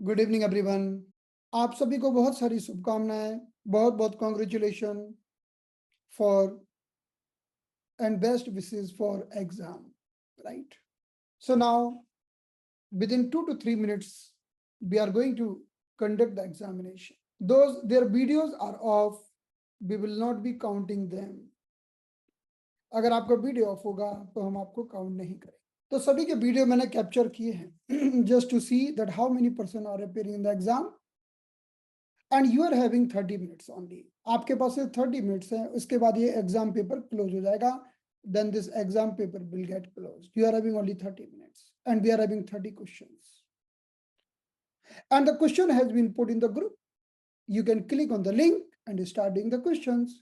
Good evening everyone. आप सभी को बहुत सारी शुभकामनाएं, बहुत बहुत congratulation for and best wishes for exam, right? So now within 2 to 3 minutes we are going to conduct the examination. Those their videos are off, we will not be counting them. अगर आपका video of होगा तो हम आपको count नहीं करेंगे। तो सभी के वीडियो मैंने कैप्चर किए हैं just to see that how many person are appearing in the exam and you are having 30 minutes only. आपके पास 30 मिनट्स है, उसके बाद ये एग्जाम पेपर क्लोज हो जाएगा। Then this exam paper will get close. You are having only 30 minutes and we are having 30 questions and the question has been put in the group. You can click on the link and start doing the questions.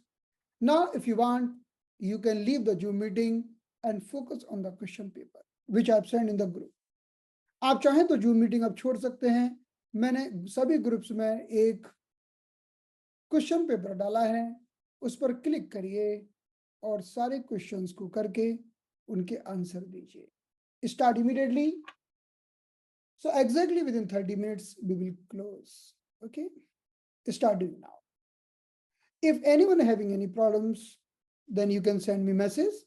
Now if you want, you can leave the Zoom meeting and focus on the question paper which I have sent in the group. आप चाहें तो Zoom meeting आप छोड़ सकते हैं। मैंने सभी groups में एक क्वेश्चन पेपर डाला है, उस पर क्लिक करिए और सारे क्वेश्चंस को करके उनके आंसर दीजिए। Start immediately. So exactly within 30 minutes we will close. Okay, start doing now. If anyone having any problems, then you can send me message.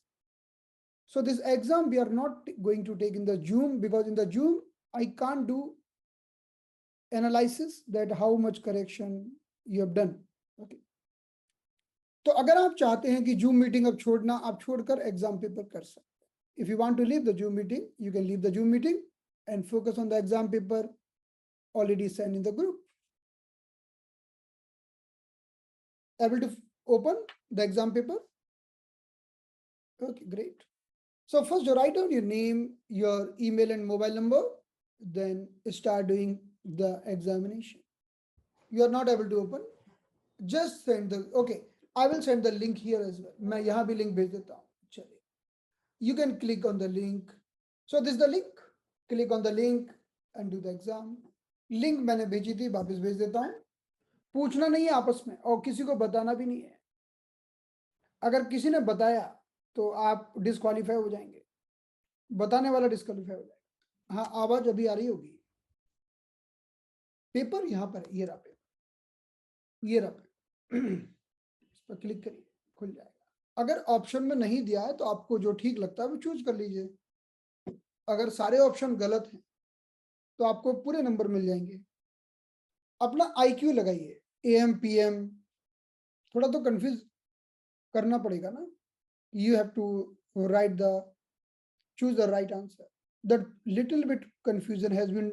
So this exam we are not going to take in the Zoom, because in the Zoom I can't do analysis that how much correction you have done. Okay, तो अगर आप चाहते हैं कि zoom meeting अब छोड़ना, आप छोड़कर एग्जाम पेपर कर सकते हैं। If you want to leave the zoom meeting, you can leave the zoom meeting and focus on the exam paper already sent in the group. Able to open the exam paper? Okay, great. So first you write down your name, your email and mobile number, then start doing the examination. You are not able to open, just send the, okay, I will send the link here as well. मैं यहाँ भी link भेज देता हूँ। चलिए, you can click on the link. So this is the link. Click on the link and do the exam. Link मैंने भेजी थी, वापस भेज देता हूँ। पूछना नहीं है आपस में और किसी को बताना भी नहीं है। अगर किसी ने बताया तो आप डिस्क्वालीफाई हो जाएंगे, बताने वाला डिस्क्वालीफाई हो जाएगा। हाँ, आवाज अभी आ रही होगी। पेपर यहाँ पर, ये रहा पेपर, ये रहा पेपर। इस पर क्लिक करिए, खुल जाएगा। अगर ऑप्शन में नहीं दिया है तो आपको जो ठीक लगता है वो चूज कर लीजिए। अगर सारे ऑप्शन गलत हैं तो आपको पूरे नंबर मिल जाएंगे। अपना IQ लगाइए, AM PM, थोड़ा तो कंफ्यूज करना पड़ेगा ना। You have to write the, choose the right answer. That little bit confusion has been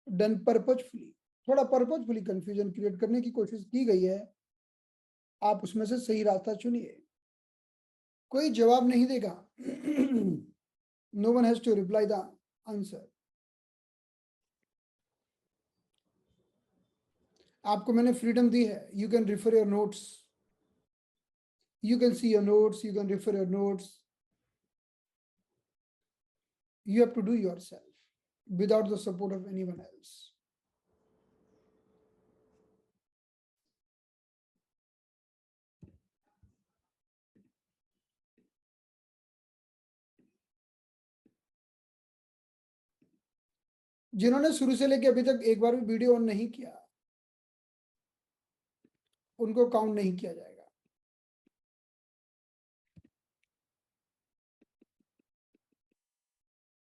done purposefully. थोड़ा purposefully confusion create करने की कोशिश की गई है। आप उसमें से सही रास्ता चुनिए। कोई जवाब नहीं देगा। No one has to reply the answer. आपको मैंने फ्रीडम दी है। You can refer your notes. You can see your notes. You can refer your notes. You have to do yourself without the support of anyone else. जिन्होंने शुरू से लेके अभी तक एक बार भी वीडियो ऑन नहीं किया, उनको काउंट नहीं किया जाएगा।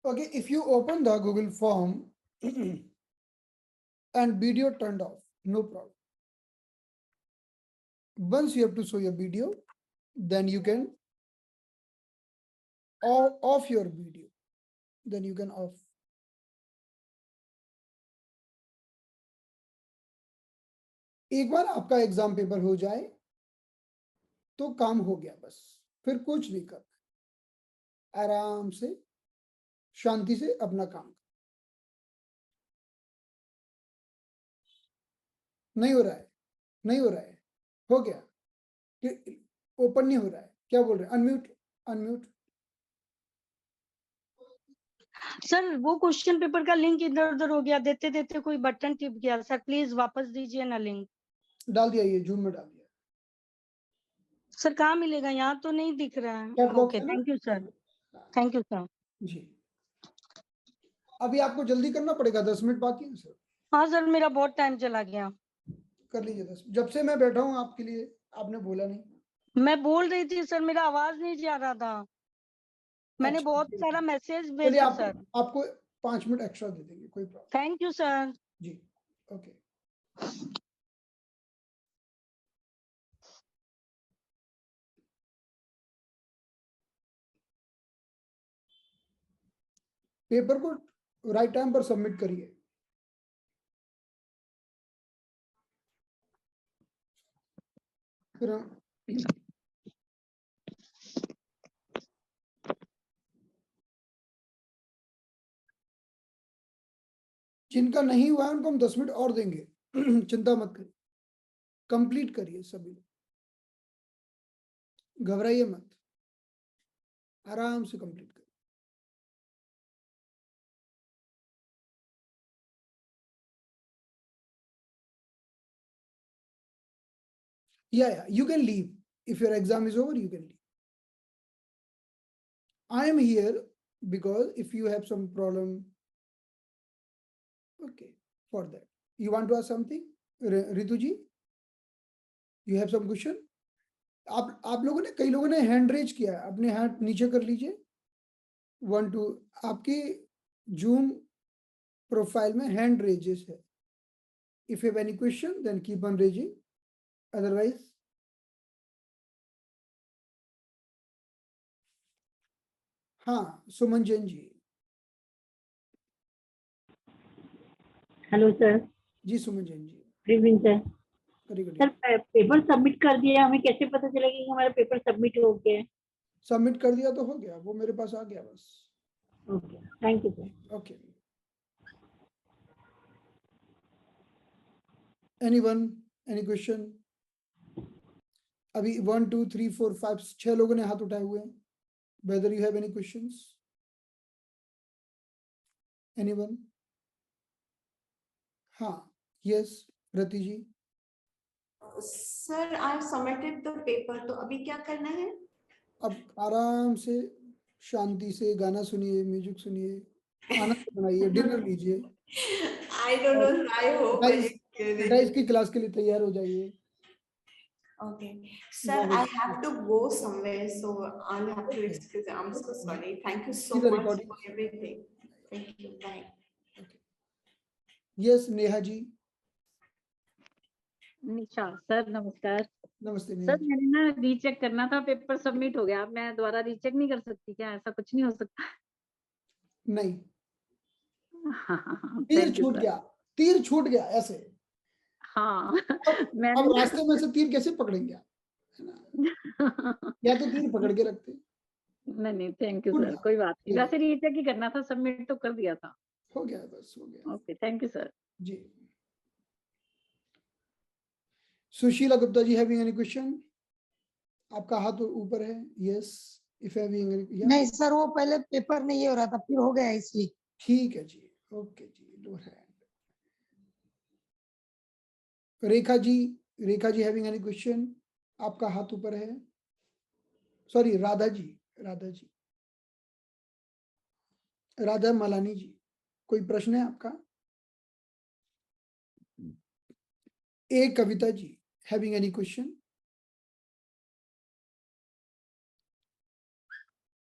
Okay, if you open the Google form and video turned off, no problem. Once you have to show your video, then you can off your video, then you can off. एक बार आपका exam paper हो जाए तो काम हो गया, बस फिर कुछ नहीं करना। आराम से शांति से अपना काम। नहीं हो रहा है, नहीं हो रहा है, हो गया, ओपन नहीं हो रहा है, क्या बोल रहे हैं? Unmute, unmute. सर वो क्वेश्चन पेपर का लिंक इधर उधर हो गया, देते देते कोई बटन टिप गया। सर प्लीज वापस दीजिए ना लिंक। डाल दिया, ये जूम में डाल दिया। सर कहाँ मिलेगा? यहाँ तो नहीं दिख रहा है। चैट बॉक्स ओके, है ना? Thank you sir, thank you sir ji. अभी आपको जल्दी करना पड़ेगा, 10 मिनट बाकी है सर। हाँ सर, मेरा बहुत टाइम चला गया। कर लीजिए 10, जब से मैं बैठा हूँ आपके लिए, आपने बोला नहीं। मैं बोल रही थी सर, मेरा आवाज नहीं जा रहा था। मैंने अच्छा, बहुत ठीक है। सारा मैसेज चलिए भेजा आप, सर। आपको 5 मिनट एक्स्ट्रा दे देंगे, कोई प्रॉब्लम थैंक यू सर। जी। ओके, पेपर को राइट टाइम पर सबमिट करिए। फिर जिनका नहीं हुआ है उनको हम 10 मिनट और देंगे। चिंता मत करिए, कंप्लीट करिए सभी लोग, घबराइए मत, आराम से कंप्लीट करिए। Yeah, you can leave. If your exam is over, you can leave. I am here because if you have some problem, okay, for that. You want to ask something? Ritu ji, you have some question? आप लोगों ने, कई लोगों ने hand raise किया है, अपने हाथ नीचे कर लीजिए। 1 2, आपकी जूम प्रोफाइल में हैंड रेजेस है। If you have any question then keep on raising, otherwise. हाँ, सुमन जैन जी। Hello sir. जी Suman Jain ji, good evening sir. Very good. Sir paper submit कर दिया, हमें कैसे पता चलेगा कि हमारा पेपर सबमिट हो गया है? सबमिट कर दिया तो हो गया, वो मेरे पास आ गया बस। Okay, thank you sir. Okay, anyone, any question? अभी 1 2 3 4 5 6 लोगों ने हाथ उठाए हुए हैं। Whether you have any questions? Anyone? हाँ, yes, Rati ji. Sir I submitted the paper, तो अभी क्या करना है? अब आराम से शांति से गाना सुनिए, म्यूजिक सुनिए, आनंद बनाइए, डिनर लीजिए, I don't know, I hope dice की क्लास के लिए तैयार हो जाइए। Okay, sir, I have to go somewhere, so I'll have to excuse. I'm so sorry. Thank you so See the much recording. for everything. Thank you. Bye. Yes, Neha ji. Nisha sir नमस्कार। नमस्ते Neha sir जी। मैंने ना recheck करना था, paper submit हो गया, मैं दोबारा रीचेक नहीं कर सकती क्या? ऐसा कुछ नहीं हो सकता? नहीं, हाँ, तीर थैंक यू छूट सर। गया, तीर छूट गया ऐसे। हाँ अब मैंने रास्ते में से तीर कैसे पकड़ेंगे आप, है ना? या तो तीर पकड़ के रखते। नहीं थैंक यू छूट सर, गया, कोई बात नहीं, ठीक है। वैसे रीचेक ही करना था, सबमिट तो कर दिया था। हो गया, बस हो गया ओके, थैंक यू सर। जी। Sushila Gupta ji, having any question? आपका हाथ ऊपर है, यस। इफ हैविंग एनी, नहीं सर, वो पहले पेपर नहीं हो रहा था, फिर हो गया इसलिए। ठीक है जी, ओके जी, lower hand. Rekha ji, Rekha ji having any question? आपका हाथ ऊपर है। सॉरी, राधा जी, राधा जी, राधा मलानी जी, कोई प्रश्न है आपका? ए Kavita ji, having any question?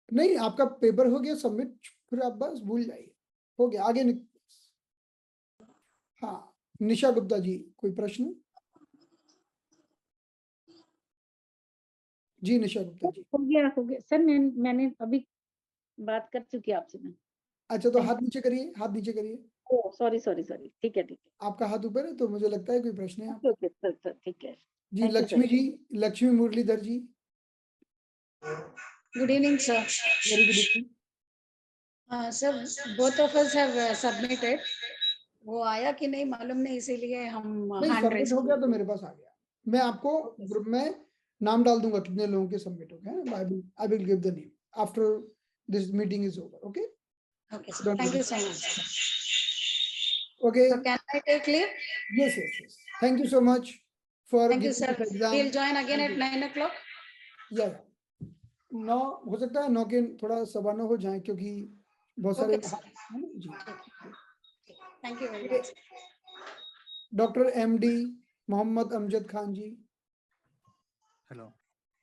नहीं, आपका पेपर हो गया सबमिट, फिर आप बस भूल जाइए, हो गया, आगे हाँ, निशा गुप्ता जी, कोई प्रश्न? जी निशा गुप्ता जी। हो गया सर, मैंने अभी बात कर चुकी आपसे मैं। अच्छा, तो हाथ नीचे करिए, हाथ नीचे करिए। ओ सॉरी सॉरी सॉरी, ठीक है ठीक है। आपका हाथ ऊपर है, तो मुझे लगता है कोई प्रश्न है आपका। ओके सर सर, ठीक है। जी, Thank you, लक्ष्मी sir. जी, Lakshmi Muralidhar ji, good evening sir. Very good evening. Sir, both of us have submitted. वो आया कि नहीं मालूम नहीं, इसीलिए हम नहीं, हैंड सबमिट रेज हो गया तो मेरे पास आ गया, मैं आपको Okay, ग्रुप में नाम डाल दूंगा कितने लोगों के सबमिट हो गए। I will give the name after this meeting is over. Okay okay sir, thank you so much. Okay, So can I take leave? Yes yes yes, thank you so much for Thank you giving sir. This exam. We'll join again at 9 o'clock. या 9 हो सकता है, 9 के थोड़ा 9:15 हो जाए, क्योंकि बहुत सारे Okay, sir. है ना? जी Thank you very much. Doctor MD Mohammad Amjad Khan ji. Hello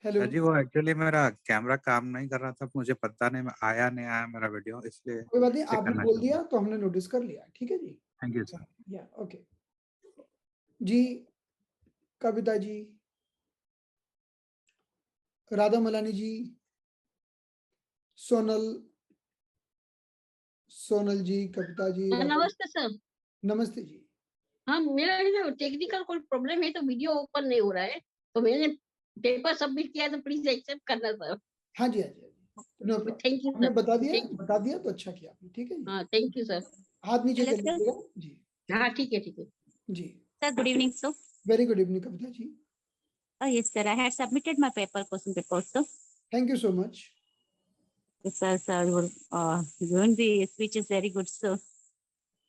hello. Sir जी, वो एक्चुअली मेरा कैमरा काम नहीं कर रहा था, मुझे पता नहीं आया नहीं आया मेरा वीडियो, इसलिए कोई बात नहीं, चेक आपने करना बोल चाहूंगा। दिया तो हमने नोटिस कर लिया। ठीक है जी। Thank you sir. या ओके जी। कविता जी, राधा मलानी जी, सोनल जी, कविता जी, राधा। नमस्ते सर। नमस्ते जी। हाँ, मेरा टेक्निकल कोई प्रॉब्लम है तो वीडियो ओपन नहीं हो रहा है, तो मैंने पेपर सबमिट किया, तो प्लीज एक्सेप्ट करना सर। हाँ जी, हाँ जी, नो प्रॉब्लम। थैंक यू हमने सर। बता दिया तो अच्छा किया आपने। ठीक है जी। हाँ, थैंक यू सर। हाथ नीचे Hello, कर sir. लीजिएगा जी। हाँ, ठीक है, ठीक है। जी Sir, good evening, sir. Very good evening Kavita ji. Yes, sir. I had submitted my question paper also. Thank you so much. Yes, sir, given the speech is very good, sir.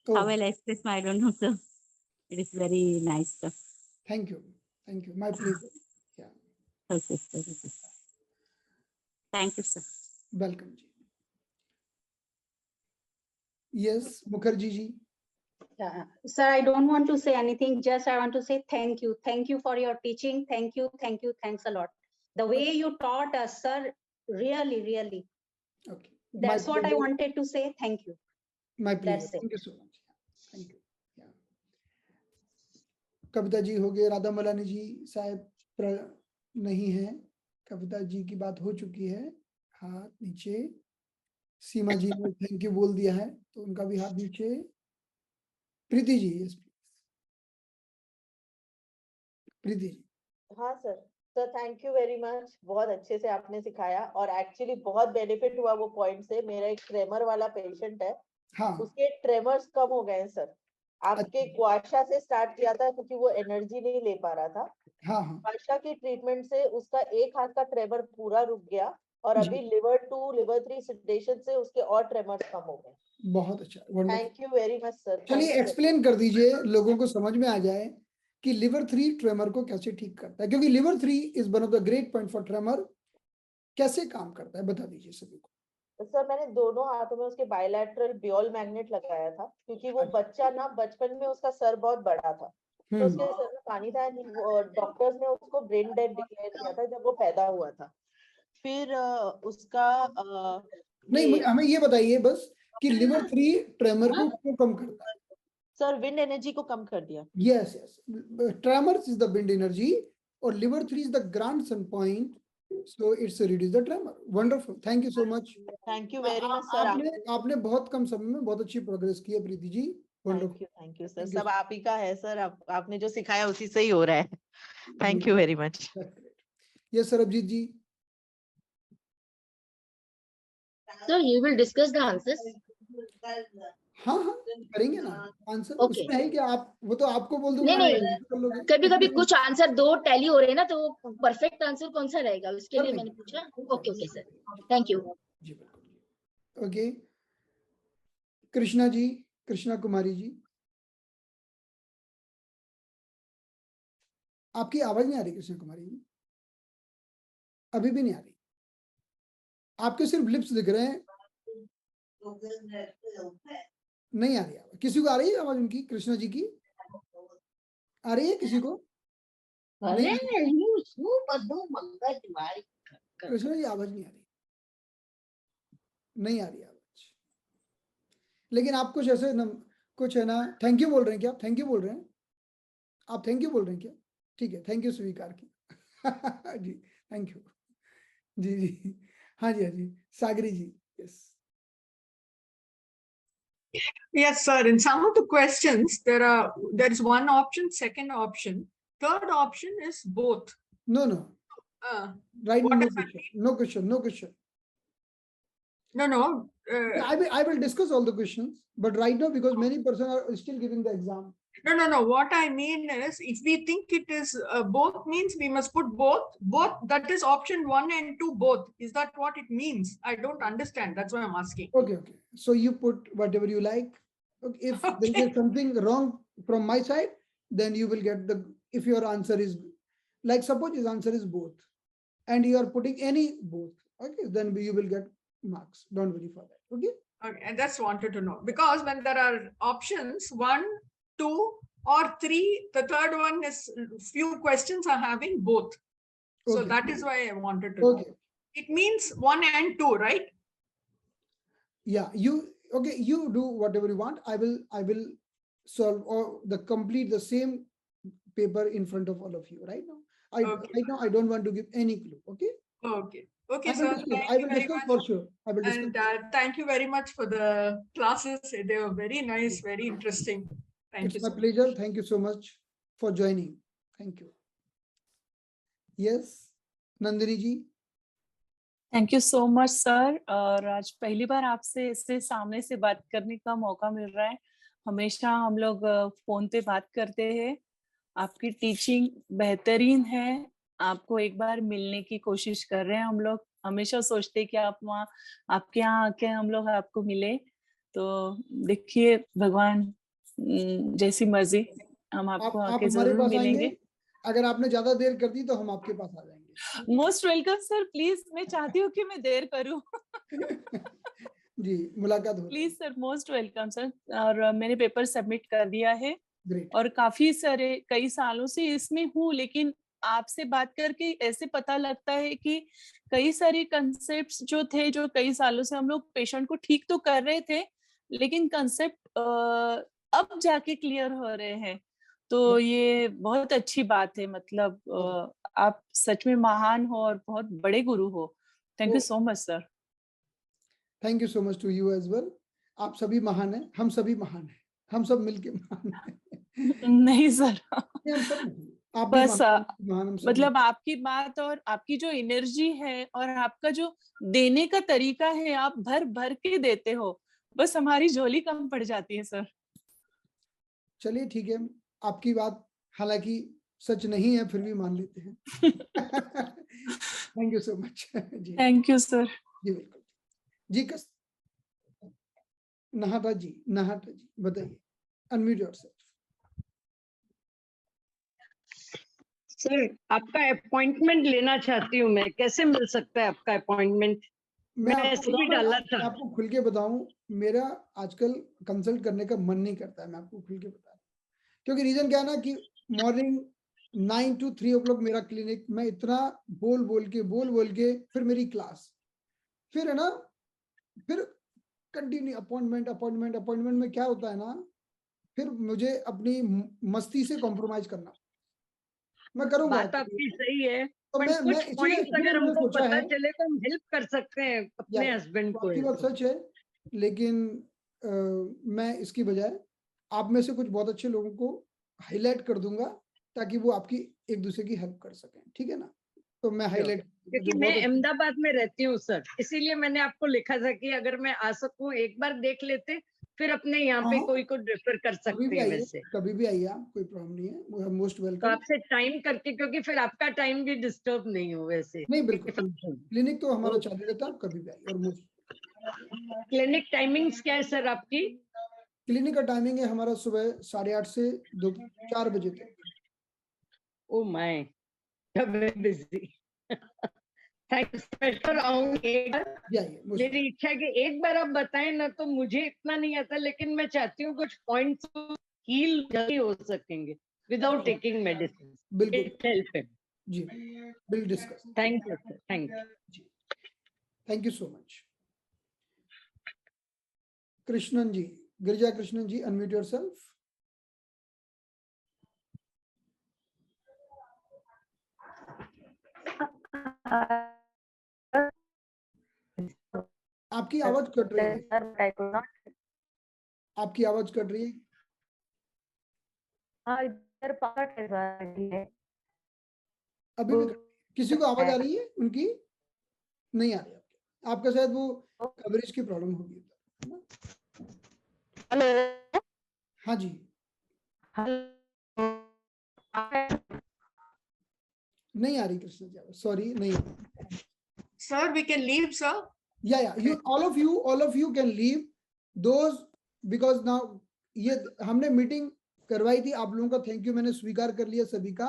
How will I express my, I don't know, sir. It is very nice, sir. Thank you my pleasure. या Okay, sir. Okay. Thank you, sir. Welcome जी। Yes Mukherjee ji. Sir, I don't want to say anything. Just I want to say thank you. Thank you for your teaching. Thank you. Thanks a lot. The way you taught us, sir, really. Okay That's what I wanted to say. Thank you. My pleasure. That's it. Thank you so much. Thank you. Kavita ji हो गए, राधा मलानी जी शायद नहीं है। कविता जी की बात हो चुकी है, हाथ नीचे। सीमा जी ने थैंक यू बोल दिया है तो उनका भी हाथ नीचे। प्रीति जी, यस प्रीति जी। हाँ sir thank you very much, बहुत अच्छे से आपने सिखाया और एक्चुअली बहुत बेनिफिट हुआ वो पॉइंट से। मेरा एक ट्रेमर वाला पेशेंट है, हाँ उसके ट्रेमर्स कम हो गए हैं सर। आपके गुआशा से स्टार्ट किया था क्योंकि वो एनर्जी नहीं ले पा रहा था। हाँ गुआशा की ट्रीटमेंट से उसका एक हाथ का ट्रेमर पूरा रुक गया और जी। अभी लिवर 2 लिवर 3 सेडेशन से उसके और ट्रेमर्स कम हो गए। बहुत अच्छा, wonderful. Thank you very much sir. चलिए एक्सप्लेन कर दीजिए, लोगों को समझ में आ जाए कि लिवर 3 ट्रेमर को कैसे ठीक करता है, क्योंकि liver 3 is one of the great point for tremor. कैसे काम करता है बता दीजिए सभी को। सर मैंने दोनों हाथों में उसके बायलैटरल बियोल मैग्नेट लगाया था क्योंकि वो बच्चा ना बचपन में उसका सर बहुत बड़ा था, तो उसके सर में पानी था। डॉक्टर्स ने उसको ब्रेन डेड डिक्लेयर किया था जब वो पैदा हुआ था। फिर उसका नहीं, हमें ये बताइए बस कि लिवर 3 ट्रेमर को क्यों कम करता है। सर विंड एनर्जी को कम कर दिया। Yes tremors is the wind energy और liver 3 is the grandson point, so it's reduce the tremor. Wonderful, thank you so much. Thank you very much sir. आपने बहुत कम समय में बहुत अच्छी प्रोग्रेस की है Preeti ji. Wonderful. Thank you sir. सब आप ही का है सर, आपने जो सिखाया उसी से ही हो रहा है। Thank you very much. Yes Sarabjit ji. Sir, you will discuss the answers. हाँ करेंगे ना आंसर। Okay. उसमें है कि आप वो तो आपको बोल दूंगा। नहीं, कभी कुछ आंसर दो टैली हो रहे हैं ना, तो परफेक्ट आंसर कौन सा रहेगा उसके लिए मैंने पूछा। Okay sir, thank you. जी बिल्कुल। ओके कृष्णा जी, कृष्णा कुमारी जी, आपकी आवाज नहीं आ रही कृष्णा कुमारी जी, अभी भी नहीं आ रही। आपके सिर्फ लिप्स दिख रहे हैं, नहीं आ रही आवाज। किसी को आ रही है आवाज उनकी, कृष्णा जी की आ रही है किसी को? कृष्णा जी आवाज नहीं आ रही, नहीं आ रही आवाज। लेकिन आप कुछ ऐसे कुछ है ना, थैंक यू बोल रहे हैं क्या? थैंक यू बोल रहे हैं आप? थैंक यू बोल रहे हैं क्या? ठीक है, थैंक यू स्वीकार की। जी थैंक यू। जी हाँ जी Sagari ji. Yes Yes, sir. In some of the questions, there is one option, second option, third option is both. No. Right now, no question. No. I will discuss all the questions, but right now because many persons are still giving the exam. No. What I mean is, if we think it is both means we must put both. That is option 1 and 2 both. Is that what it means? I don't understand. That's why I'm asking. Okay. So you put whatever you like. Okay. If there is something wrong from my side, then you will get the. If your answer is like suppose his answer is both, and you are putting any both. Okay. Then you will get marks. Don't worry for that. Okay. I just wanted to know, because when there are options 1, 2 or 3, the third one is few questions are having both. So Okay. that is why I wanted to know. Okay. It means 1 and 2, right? Yeah, you do whatever you want. I will solve or complete the same paper in front of all of you right now. Right now I don't want to give any clue. Okay. Okay. Okay, I will sir. discuss, Thank I you will very discuss much. for sure. I will discuss. And thank you very much for the classes. They were very nice, very interesting. Thank It's you. my So much. pleasure. Thank you so much for joining. Thank you. Yes, Nandini ji. Thank you so much sir. और आज पहली बार आपसे इससे सामने से बात करने का मौका मिल रहा है। हमेशा हम लोग फोन पे बात करते हैं। आपकी टीचिंग बेहतरीन है। आपको एक बार मिलने की कोशिश कर रहे हैं हम लोग। हमेशा सोचते हैं कि आप वहाँ आपके यहाँ आके हम लोग आपको मिले। तो देखिए भगवान जैसी मर्जी हम आपको आप आके हमारे जरूर पास मिलेंगे। आएंगे। अगर आपने ज्यादा देर कर दी तो हम आपके पास आ जाएंगे। Most welcome sir. प्लीज मैं चाहती हूँ कि मैं देर करूँ। जी, मुलाकात हो। Please sir, most welcome sir. और मैंने पेपर सबमिट कर दिया है। ग्रेट। और काफी सारे कई सालों से इसमें हूँ, लेकिन आपसे बात करके ऐसे पता लगता है कि कई सारे कंसेप्ट्स जो थे, जो कई सालों से हम लोग पेशेंट को ठीक तो कर रहे थे, लेकिन कंसेप्ट अब जाके क्लियर हो रहे हैं। तो ये बहुत अच्छी बात है। मतलब आप सच में महान हो और बहुत बड़े गुरु हो। Thank you so much sir. Thank you so much to you as well. आप सभी महान हैं, हम सभी महान हैं, हम सब मिलके महान हैं। नहीं सर, हम सब आप भी बस महान, हम सब मतलब आपकी बात और आपकी जो एनर्जी है और आपका जो देने का तरीका है, आप भर भर के देते हो। बस हमारी झोली कम पड़ जाती है सर। चलिए ठीक है, आपकी बात हालांकि सच नहीं है फिर भी मान लेते हैं। Thank you so much ji. Thank you sir. जी बिल्कुल जी। नहाटा जी बताइए, अनम्यूट योरसेल्फ। सर आपका अपॉइंटमेंट लेना चाहती हूँ मैं, कैसे मिल सकता है आपका अपॉइंटमेंट? मैं ऐसे भी डाला था। आपको खुल के बताऊं, मेरा आजकल कंसल्ट करने का मन नहीं करता है। मैं आपको खुल के बता रहा हूँ, क्योंकि रीजन क्या है ना कि मॉर्निंग 9 to 3 o'clock मेरा क्लिनिक, मैं इतना बोल के फिर मेरी क्लास, फिर है ना, फिर कंटिन्यू अपॉइंटमेंट में क्या होता है ना, फिर मुझे अपनी मस्ती से कॉम्प्रोमाइज करना। मैं करूंगा, बात आपकी सही है, तो पर मैं कुछ पॉइंट्स अगर हमको पता चले तो हम हेल्प कर सकते हैं अपने हस्बैंड को। आपकी बात सच है, लेकिन मैं इसकी बजाय आप में से कुछ बहुत अच्छे लोगों को हाईलाइट कर दूंगा ताकि वो आपकी एक दूसरे की हेल्प कर सकें। ठीक है ना? तो मैं हाईलाइट, क्योंकि मैं अहमदाबाद में रहती हूँ सर, इसीलिए मैंने आपको लिखा था कि अगर मैं आ सकूं एक बार देख लेते, फिर अपने यहाँ पे कोई को रेफर कर सकते हैं। वैसे कभी भी आइए आप, कोई प्रॉब्लम नहीं है, मोस्ट वेलकम। तो आपसे टाइम करके, क्योंकि फिर आपका टाइम भी डिस्टर्ब नहीं हो। वैसे नहीं, बिल्कुल क्लिनिक तो हमारा चालू रहता है, आप कभी भी आइए। और मोस्ट क्लिनिक टाइमिंग्स क्या है सर आपकी? क्लिनिक का टाइमिंग है हमारा सुबह 8:30 से 4 बजे तक। Oh my, busy. Thanks sir, आऊंगी। मेरी इच्छा है कि एक बार आप बताएं ना, तो मुझे इतना नहीं आता, लेकिन मैं चाहती हूँ कुछ पॉइंट्स हील जल्दी हो सकेंगे विदाउट टेकिंग मेडिसिन। बिल्कुल जी, will discuss. Thank you sir, thank you. Thank you so much. Krishnan ji, Girija Krishnan ji, unmute yourself. आपकी आवाज कट रही है। आपकी आवाज कट रही है। अभी भी किसी को आवाज आ रही है उनकी? नहीं आ रही है आपका, शायद वो कवरेज की प्रॉब्लम होगी। हेलो। हाँ जी। नहीं आ रही कृष्ण जी, सॉरी, नहीं। Sir, we can leave, sir. Yeah. You, all of you can leave those, because now ये हमने मीटिंग करवाई थी, आप लोगों का थैंक यू मैंने स्वीकार कर लिया सभी का,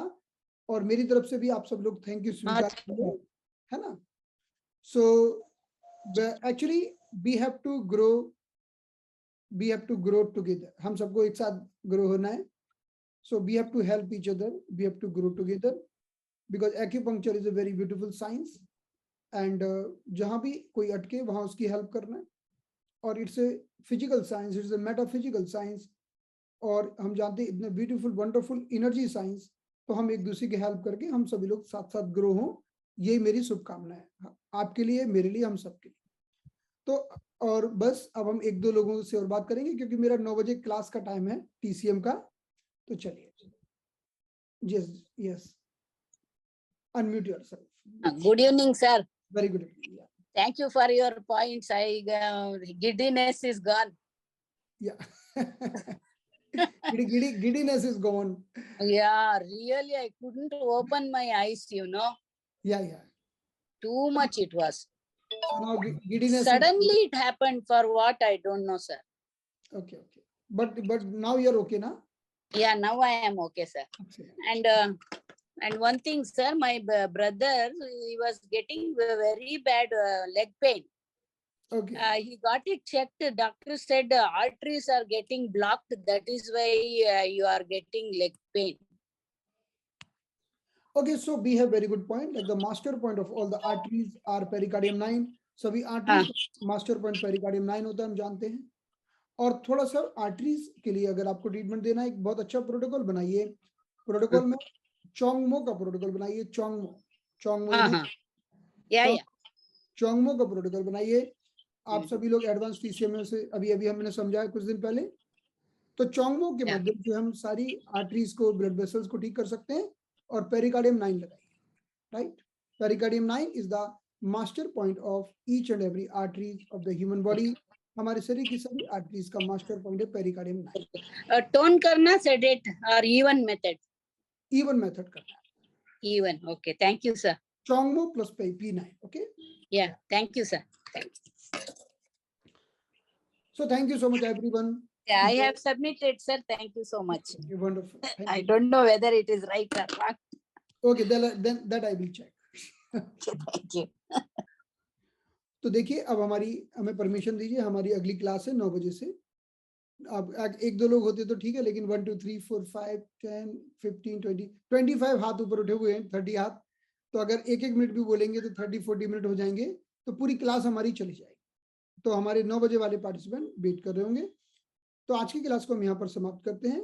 और मेरी तरफ से भी आप सब लोग थैंक यू स्वीकार करें, है ना? So actually we have to grow we have to grow together. हम सबको एक साथ grow होना है. So we have to help each other. We have to grow together because acupuncture is a very beautiful science. And जहाँ भी कोई अटके वहाँ उसकी help करना है. और it's a physical science. It's a metaphysical science. और हम जानते हैं इतने beautiful, wonderful energy science. तो हम एक दूसरे की हेल्प करके हम सभी लोग साथ साथ ग्रो हों, यही मेरी शुभकामना है आपके लिए, मेरे लिए, हम सबके लिए. तो और बस अब हम एक दो लोगों से और बात करेंगे क्योंकि मेरा 9 बजे क्लास का टाइम है TCM का. तो चलिए. Yes yes, unmute yourself. Good evening, sir. Very good evening. Yeah. Thank you for your points. Giddiness is gone. Yeah. Giddiness is gone. Yeah, really, I couldn't open my eyes, you know. Yeah, yeah. Too much it was. So now giddiness. Suddenly it happened for what I don't know, sir. Okay, okay. But now you're okay, na? Yeah, now I am okay, sir. And one thing, sir, my brother, he was getting very bad leg pain. Okay. He got it checked. Doctor said arteries are getting blocked. That is why you are getting leg pain. Okay, so we have very good point. Like the master point of all the arteries are pericardium 9. सभी arteries master point pericardium 9 होता है, हम जानते हैं. और थोड़ा सा arteries के लिए अगर आपको ट्रीटमेंट देना है, एक बहुत अच्छा प्रोटोकॉल बनाइए. प्रोटोकॉल में चोंगमो का प्रोटोकॉल बनाइए. चोंगमो चोंगमो का प्रोटोकॉल बनाइए. आप सभी लोग एडवांस TCM में से अभी हमने समझाया कुछ दिन पहले. तो चोंगमो के माध्यम से हम सारी आर्टरीज को, ब्लड वेसल्स को ठीक कर सकते हैं. और पेरिकार्डियम 9 लगाइए. Right, pericardium 9 is the master point of each and every arteries of the human body. हमारे शरीर की सभी आर्टरीज का मास्टर पॉइंट है पेरिकार्डियम 9. टोन करना, सेडेट और इवन मेथड. इवन मेथड करना. Even. Okay, thank you sir. चोंगमो plus P9. Okay. Yeah, thank you sir. So thank you so much everyone. Yeah, I have submitted, sir. Thank you so much. Wonderful. Thank I you. don't know whether it is right or wrong. Okay, then that I will check. Thank you. तो देखिए, अब हमें permission दीजिए. हमारी अगली class है 9 बजे से. अब एक दो लोग होते तो ठीक है, लेकिन 1 2 3 4 5 10 15 20 25 हाथ ऊपर उठे हुए हैं, 30 हाथ. तो अगर एक मिनट भी बोलेंगे तो 30-40 मिनट हो जाएंगे, तो पूरी क्लास हमारी चली जाएगी. तो हमारे 9 बजे वाले पार्टिसिपेंट वेट कर रहे होंगे. तो आज की क्लास को हम यहाँ पर समाप्त करते हैं.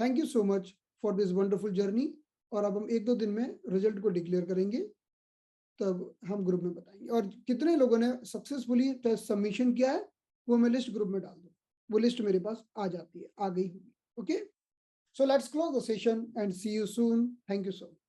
Thank you so much for this wonderful journey. और अब हम 1-2 दिन में रिजल्ट को डिक्लेयर करेंगे, तब हम ग्रुप में बताएंगे. और कितने लोगों ने सक्सेसफुली टेस्ट सबमिशन किया है वो मैं लिस्ट ग्रुप में डाल दूँ. वो लिस्ट मेरे पास आ जाती है, आ गई होगी. Okay, so let's close the session and see you soon. Thank you so much.